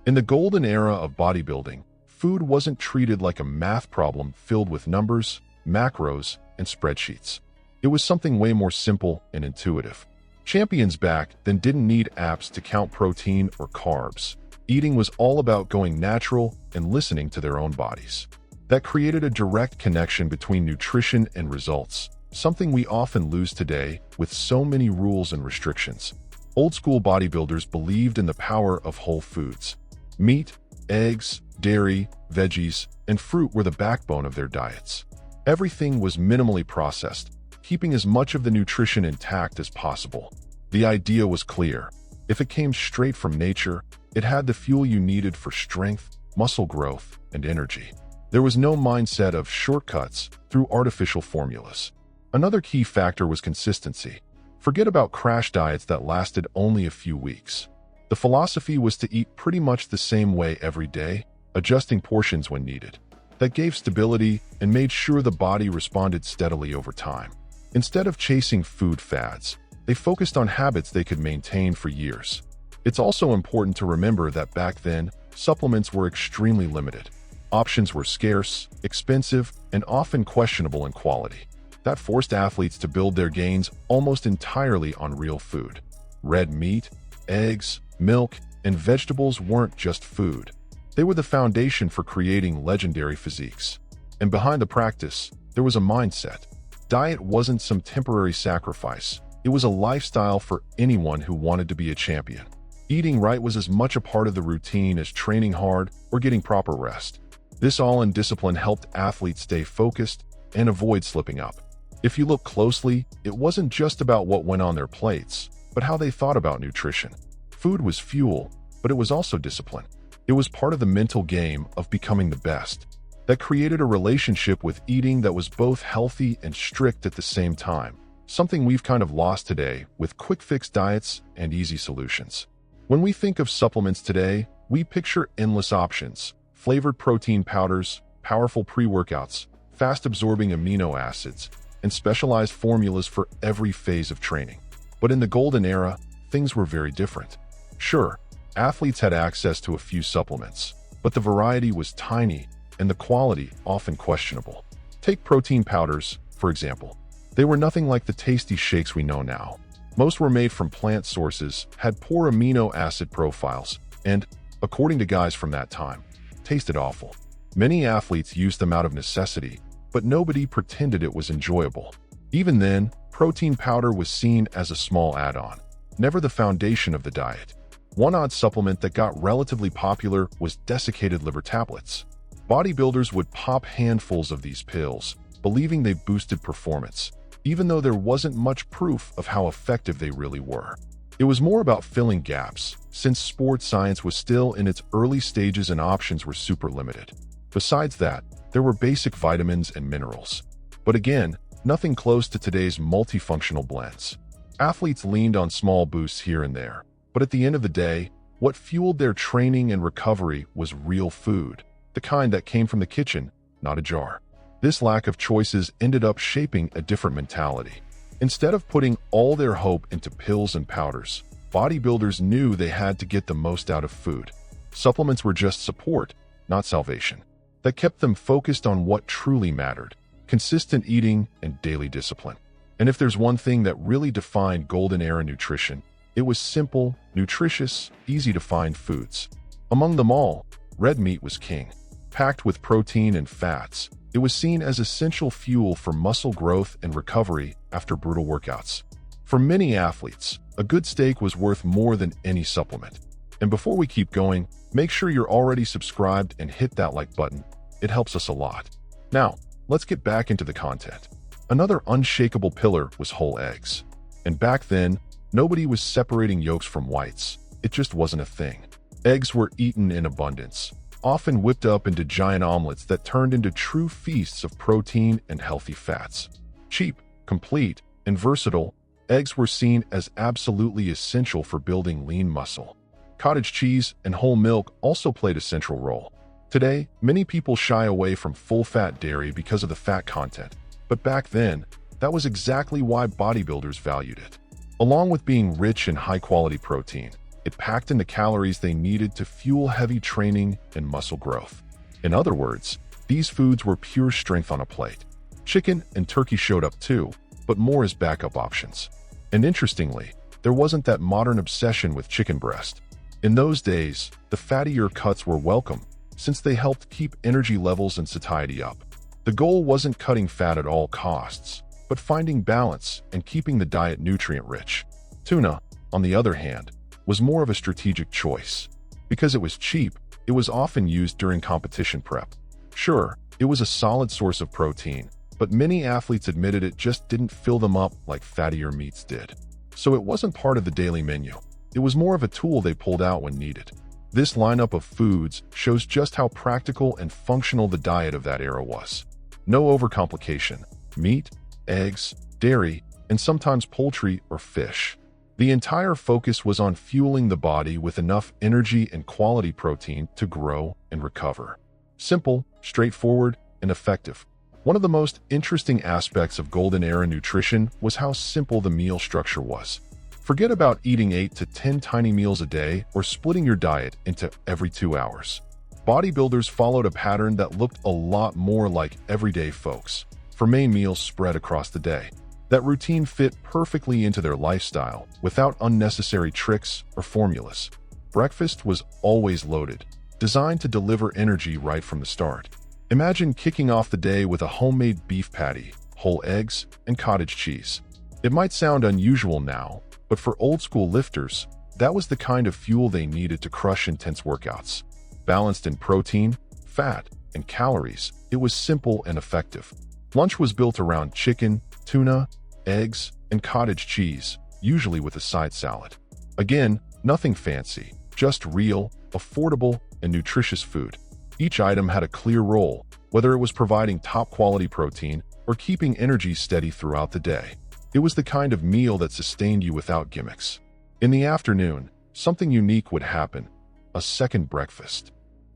In the golden era of bodybuilding, food wasn't treated like a math problem filled with numbers, macros, and spreadsheets. It was something way more simple and intuitive. Champions back then didn't need apps to count protein or carbs. Eating was all about going natural and listening to their own bodies. That created a direct connection between nutrition and results, something we often lose today with so many rules and restrictions. Old-school bodybuilders believed in the power of whole foods. Meat, eggs, dairy, veggies, and fruit were the backbone of their diets. Everything was minimally processed, keeping as much of the nutrition intact as possible. The idea was clear. If it came straight from nature, it had the fuel you needed for strength, muscle growth, and energy. There was no mindset of shortcuts through artificial formulas. Another key factor was consistency. Forget about crash diets that lasted only a few weeks. The philosophy was to eat pretty much the same way every day, adjusting portions when needed. That gave stability and made sure the body responded steadily over time. Instead of chasing food fads, they focused on habits they could maintain for years. It's also important to remember that back then, supplements were extremely limited. Options were scarce, expensive, and often questionable in quality. That forced athletes to build their gains almost entirely on real food. Red meat, eggs, milk, and vegetables weren't just food. They were the foundation for creating legendary physiques. And behind the practice, there was a mindset. Diet wasn't some temporary sacrifice. It was a lifestyle for anyone who wanted to be a champion. Eating right was as much a part of the routine as training hard or getting proper rest. This all-in discipline helped athletes stay focused and avoid slipping up. If you look closely, it wasn't just about what went on their plates, but how they thought about nutrition. Food was fuel, but it was also discipline. It was part of the mental game of becoming the best. That created a relationship with eating that was both healthy and strict at the same time, something we've kind of lost today with quick-fix diets and easy solutions. When we think of supplements today, we picture endless options: flavored protein powders, powerful pre-workouts, fast-absorbing amino acids, and specialized formulas for every phase of training. But in the golden era, things were very different. Sure, athletes had access to a few supplements, but the variety was tiny and the quality often questionable. Take protein powders, for example. They were nothing like the tasty shakes we know now. Most were made from plant sources, had poor amino acid profiles, and, according to guys from that time, tasted awful. Many athletes used them out of necessity, but nobody pretended it was enjoyable. Even then, protein powder was seen as a small add-on, never the foundation of the diet. One odd supplement that got relatively popular was desiccated liver tablets. Bodybuilders would pop handfuls of these pills, believing they boosted performance, even though there wasn't much proof of how effective they really were. It was more about filling gaps, since sports science was still in its early stages and options were super limited. Besides that, there were basic vitamins and minerals. But again, nothing close to today's multifunctional blends. Athletes leaned on small boosts here and there, but at the end of the day, what fueled their training and recovery was real food, the kind that came from the kitchen, not a jar. This lack of choices ended up shaping a different mentality. Instead of putting all their hope into pills and powders, bodybuilders knew they had to get the most out of food. Supplements were just support, not salvation. That kept them focused on what truly mattered: consistent eating and daily discipline. And if there's one thing that really defined golden era nutrition, it was simple, nutritious, easy-to-find foods. Among them all, red meat was king. Packed with protein and fats, it was seen as essential fuel for muscle growth and recovery after brutal workouts. For many athletes, a good steak was worth more than any supplement. And before we keep going, make sure you're already subscribed and hit that like button. It helps us a lot. Now, let's get back into the content. Another unshakable pillar was whole eggs. And back then, nobody was separating yolks from whites. It just wasn't a thing. Eggs were eaten in abundance, often whipped up into giant omelets that turned into true feasts of protein and healthy fats. Cheap, complete, and versatile, eggs were seen as absolutely essential for building lean muscle. Cottage cheese and whole milk also played a central role. Today, many people shy away from full-fat dairy because of the fat content, but back then, that was exactly why bodybuilders valued it. Along with being rich in high-quality protein, It packed in the calories they needed to fuel heavy training and muscle growth. In other words, these foods were pure strength on a plate. Chicken and turkey showed up too, but more as backup options. And interestingly, there wasn't that modern obsession with chicken breast. In those days, the fattier cuts were welcome, since they helped keep energy levels and satiety up. The goal wasn't cutting fat at all costs, but finding balance and keeping the diet nutrient-rich. Tuna, on the other hand, was more of a strategic choice. Because it was cheap, it was often used during competition prep. Sure, it was a solid source of protein, but many athletes admitted it just didn't fill them up like fattier meats did. So it wasn't part of the daily menu. It was more of a tool they pulled out when needed. This lineup of foods shows just how practical and functional the diet of that era was. No overcomplication. Meat, eggs, dairy, and sometimes poultry or fish. The entire focus was on fueling the body with enough energy and quality protein to grow and recover. Simple, straightforward, and effective. One of the most interesting aspects of Golden Era nutrition was how simple the meal structure was. Forget about eating 8 to 10 tiny meals a day or splitting your diet into every 2 hours. Bodybuilders followed a pattern that looked a lot more like everyday folks, for main meals spread across the day. That routine fit perfectly into their lifestyle without unnecessary tricks or formulas. Breakfast was always loaded, designed to deliver energy right from the start. Imagine kicking off the day with a homemade beef patty, whole eggs, and cottage cheese. It might sound unusual now, but for old-school lifters, that was the kind of fuel they needed to crush intense workouts. Balanced in protein, fat, and calories, it was simple and effective. Lunch was built around chicken, tuna, eggs, and cottage cheese, usually with a side salad. Again, nothing fancy, just real, affordable, and nutritious food. Each item had a clear role, whether it was providing top-quality protein or keeping energy steady throughout the day. It was the kind of meal that sustained you without gimmicks. In the afternoon, something unique would happen: a second breakfast.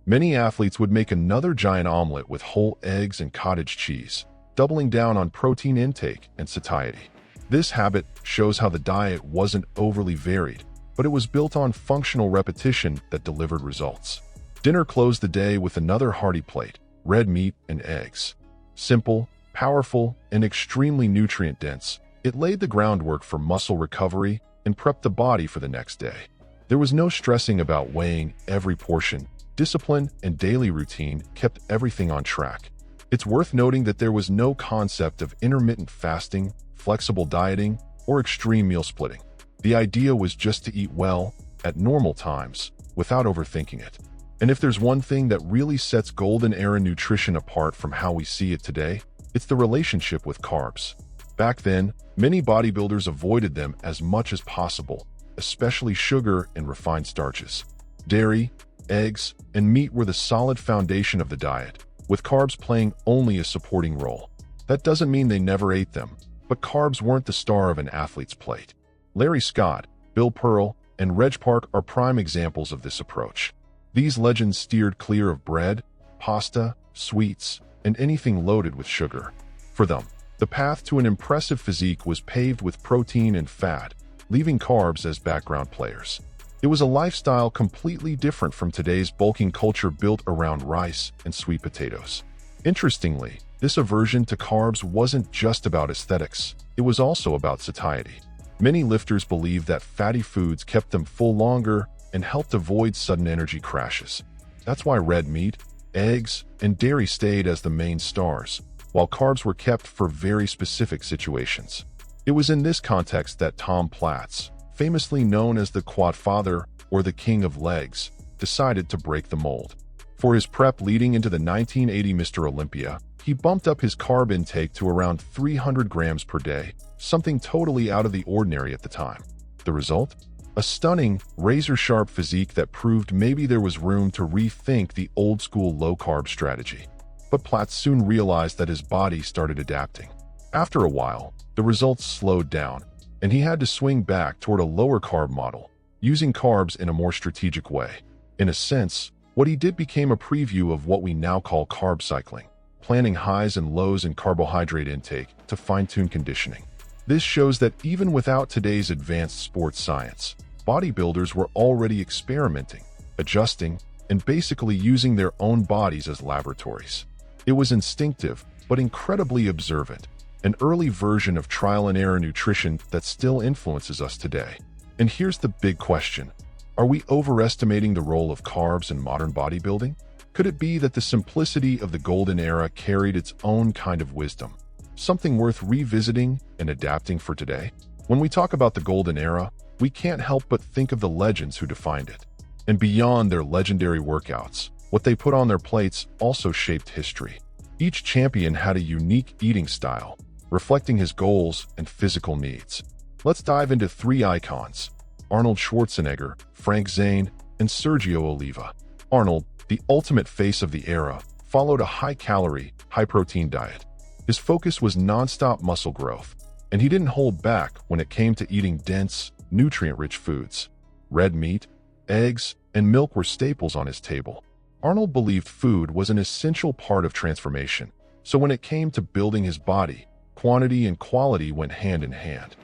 Many athletes would make another giant omelet with whole eggs and cottage cheese, doubling down on protein intake and satiety. This habit shows how the diet wasn't overly varied, but it was built on functional repetition that delivered results. Dinner closed the day with another hearty plate: red meat and eggs. Simple, powerful, and extremely nutrient-dense, it laid the groundwork for muscle recovery and prepped the body for the next day. There was no stressing about weighing every portion. Discipline and daily routine kept everything on track. It's worth noting that there was no concept of intermittent fasting, flexible dieting, or extreme meal splitting. The idea was just to eat well, at normal times, without overthinking it. And if there's one thing that really sets Golden Era nutrition apart from how we see it today, it's the relationship with carbs. Back then, many bodybuilders avoided them as much as possible, especially sugar and refined starches. Dairy, eggs, and meat were the solid foundation of the diet, with carbs playing only a supporting role. That doesn't mean they never ate them, but carbs weren't the star of an athlete's plate. Larry Scott, Bill Pearl, and Reg Park are prime examples of this approach. These legends steered clear of bread, pasta, sweets, and anything loaded with sugar. For them, the path to an impressive physique was paved with protein and fat, leaving carbs as background players. It was a lifestyle completely different from today's bulking culture built around rice and sweet potatoes. Interestingly, this aversion to carbs wasn't just about aesthetics, it was also about satiety. Many lifters believed that fatty foods kept them full longer and helped avoid sudden energy crashes. That's why red meat, eggs, and dairy stayed as the main stars, while carbs were kept for very specific situations. It was in this context that Tom Platz, famously known as the Quad Father or the King of Legs, decided to break the mold. For his prep leading into the 1980 Mr. Olympia, he bumped up his carb intake to around 300 grams per day, something totally out of the ordinary at the time. The result? A stunning, razor-sharp physique that proved maybe there was room to rethink the old-school low-carb strategy. But Platz soon realized that his body started adapting. After a while, the results slowed down, and he had to swing back toward a lower-carb model, using carbs in a more strategic way. In a sense, what he did became a preview of what we now call carb cycling, planning highs and lows in carbohydrate intake to fine-tune conditioning. This shows that even without today's advanced sports science, bodybuilders were already experimenting, adjusting, and basically using their own bodies as laboratories. It was instinctive, but incredibly observant, an early version of trial-and-error nutrition that still influences us today. And here's the big question. Are we overestimating the role of carbs in modern bodybuilding? Could it be that the simplicity of the golden era carried its own kind of wisdom, something worth revisiting and adapting for today? When we talk about the golden era, we can't help but think of the legends who defined it. And beyond their legendary workouts, what they put on their plates also shaped history. Each champion had a unique eating style, reflecting his goals and physical needs. Let's dive into three icons: Arnold Schwarzenegger, Zane, and Sergio Oliva. Arnold, the ultimate face of the era, followed a high-calorie, high-protein diet. His focus was non-stop muscle growth, and he didn't hold back when it came to eating dense, nutrient-rich foods. Red meat, eggs, and milk were staples on his table. Arnold believed food was an essential part of transformation, so when it came to building his body, quantity and quality went hand in hand.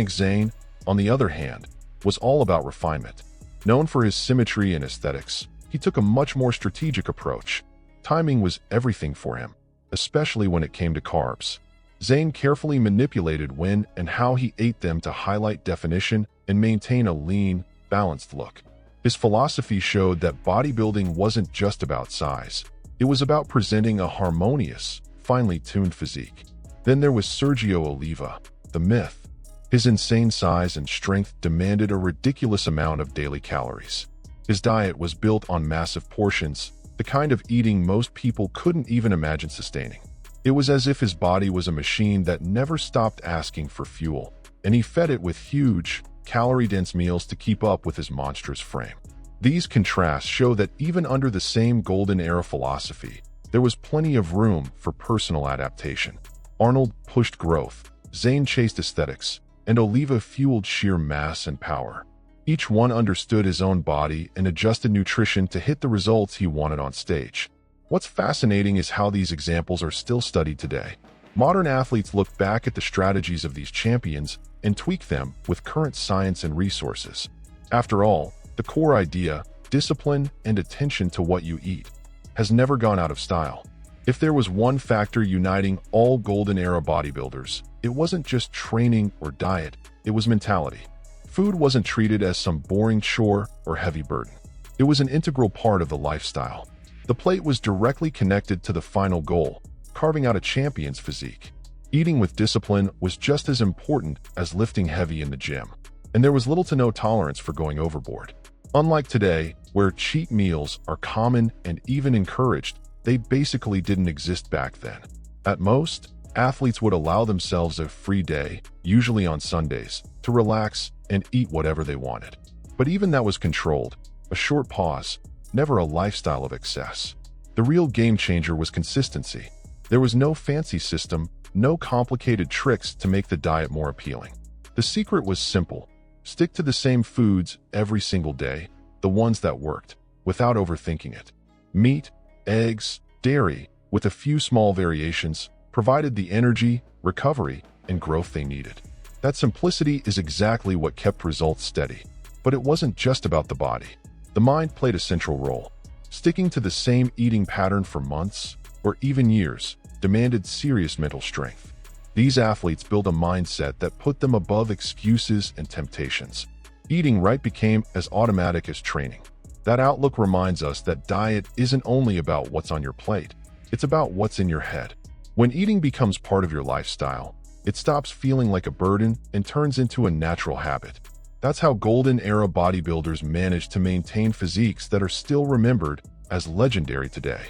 Zane, on the other hand, was all about refinement. Known for his symmetry and aesthetics, he took a much more strategic approach. Timing was everything for him, especially when it came to carbs. Zane carefully manipulated when and how he ate them to highlight definition and maintain a lean, balanced look. His philosophy showed that bodybuilding wasn't just about size. It was about presenting a harmonious, finely tuned physique. Then there was Sergio Oliva, the myth. His insane size and strength demanded a ridiculous amount of daily calories. His diet was built on massive portions, the kind of eating most people couldn't even imagine sustaining. It was as if his body was a machine that never stopped asking for fuel, and he fed it with huge, calorie-dense meals to keep up with his monstrous frame. These contrasts show that even under the same golden era philosophy, there was plenty of room for personal adaptation. Arnold pushed growth, Zane chased aesthetics, and Oliva fueled sheer mass and power. Each one understood his own body and adjusted nutrition to hit the results he wanted on stage. What's fascinating is how these examples are still studied today. Modern athletes look back at the strategies of these champions and tweak them with current science and resources. After all, the core idea, discipline and attention to what you eat, has never gone out of style. If there was one factor uniting all golden era bodybuilders, it wasn't just training or diet, it was mentality. Food wasn't treated as some boring chore or heavy burden. It was an integral part of the lifestyle. The plate was directly connected to the final goal, carving out a champion's physique. Eating with discipline was just as important as lifting heavy in the gym, and there was little to no tolerance for going overboard. Unlike today, where cheat meals are common and even encouraged, they basically didn't exist back then. At most, athletes would allow themselves a free day, usually on Sundays, to relax and eat whatever they wanted. But even that was controlled, a short pause, never a lifestyle of excess. The real game changer was consistency. There was no fancy system, no complicated tricks to make the diet more appealing. The secret was simple. Stick to the same foods every single day, the ones that worked, without overthinking it. Meat, eggs, dairy, with a few small variations, provided the energy, recovery, and growth they needed. That simplicity is exactly what kept results steady. But it wasn't just about the body. The mind played a central role. Sticking to the same eating pattern for months, or even years, demanded serious mental strength. These athletes built a mindset that put them above excuses and temptations. Eating right became as automatic as training. That outlook reminds us that diet isn't only about what's on your plate, it's about what's in your head. When eating becomes part of your lifestyle, it stops feeling like a burden and turns into a natural habit. That's how golden era bodybuilders managed to maintain physiques that are still remembered as legendary today.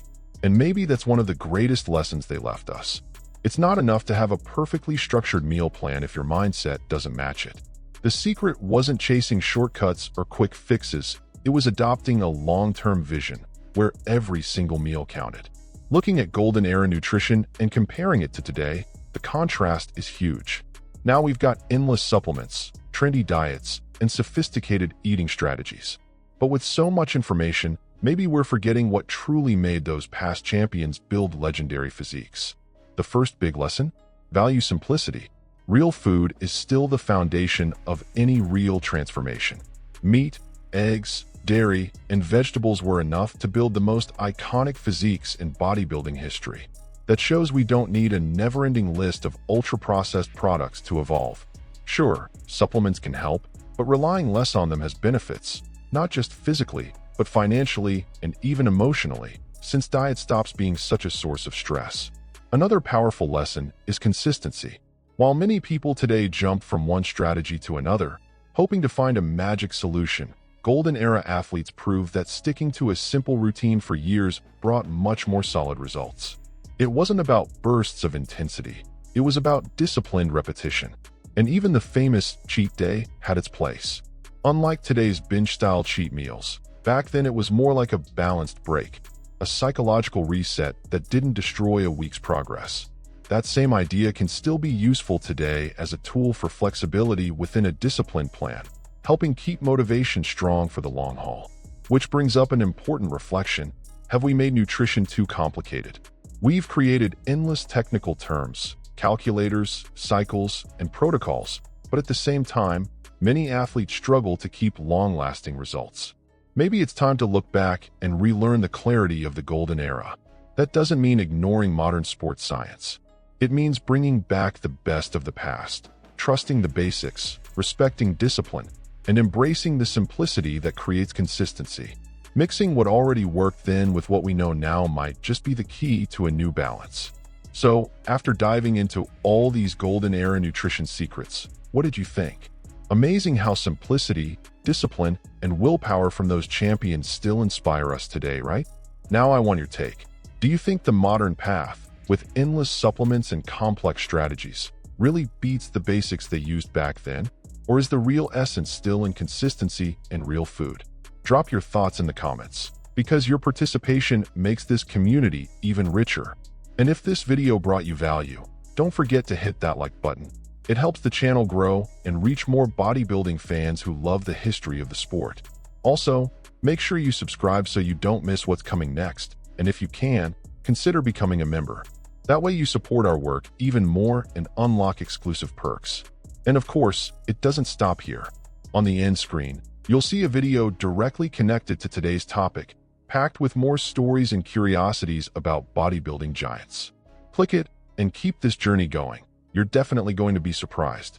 And maybe that's one of the greatest lessons they left us. It's not enough to have a perfectly structured meal plan if your mindset doesn't match it. The secret wasn't chasing shortcuts or quick fixes, it was adopting a long-term vision where every single meal counted. Looking at golden era nutrition and comparing it to today, the contrast is huge. Now we've got endless supplements, trendy diets, and sophisticated eating strategies. But with so much information, maybe we're forgetting what truly made those past champions build legendary physiques. The first big lesson? Value simplicity. Real food is still the foundation of any real transformation. Meat, eggs, dairy, and vegetables were enough to build the most iconic physiques in bodybuilding history. That shows we don't need a never-ending list of ultra-processed products to evolve. Sure, supplements can help, but relying less on them has benefits, not just physically, but financially and even emotionally, since diet stops being such a source of stress. Another powerful lesson is consistency. While many people today jump from one strategy to another, hoping to find a magic solution, Golden Era athletes proved that sticking to a simple routine for years brought much more solid results. It wasn't about bursts of intensity. It was about disciplined repetition. And even the famous cheat day had its place. Unlike today's binge-style cheat meals, back then it was more like a balanced break, a psychological reset that didn't destroy a week's progress. That same idea can still be useful today as a tool for flexibility within a disciplined plan, helping keep motivation strong for the long haul. Which brings up an important reflection: have we made nutrition too complicated? We've created endless technical terms, calculators, cycles, and protocols, but at the same time, many athletes struggle to keep long-lasting results. Maybe it's time to look back and relearn the clarity of the Golden Era. That doesn't mean ignoring modern sports science. It means bringing back the best of the past, trusting the basics, respecting discipline, and embracing the simplicity that creates consistency. Mixing what already worked then with what we know now might just be the key to a new balance. So, after diving into all these Golden Era nutrition secrets, what did you think? Amazing how simplicity, discipline, and willpower from those champions still inspire us today, right? Now I want your take. Do you think the modern path, with endless supplements and complex strategies, really beats the basics they used back then? Or is the real essence still in consistency and real food? Drop your thoughts in the comments, because your participation makes this community even richer. And if this video brought you value, don't forget to hit that like button. It helps the channel grow and reach more bodybuilding fans who love the history of the sport. Also, make sure you subscribe so you don't miss what's coming next, and if you can, consider becoming a member. That way you support our work even more and unlock exclusive perks. And of course, it doesn't stop here. On the end screen, you'll see a video directly connected to today's topic, packed with more stories and curiosities about bodybuilding giants. Click it and keep this journey going. You're definitely going to be surprised.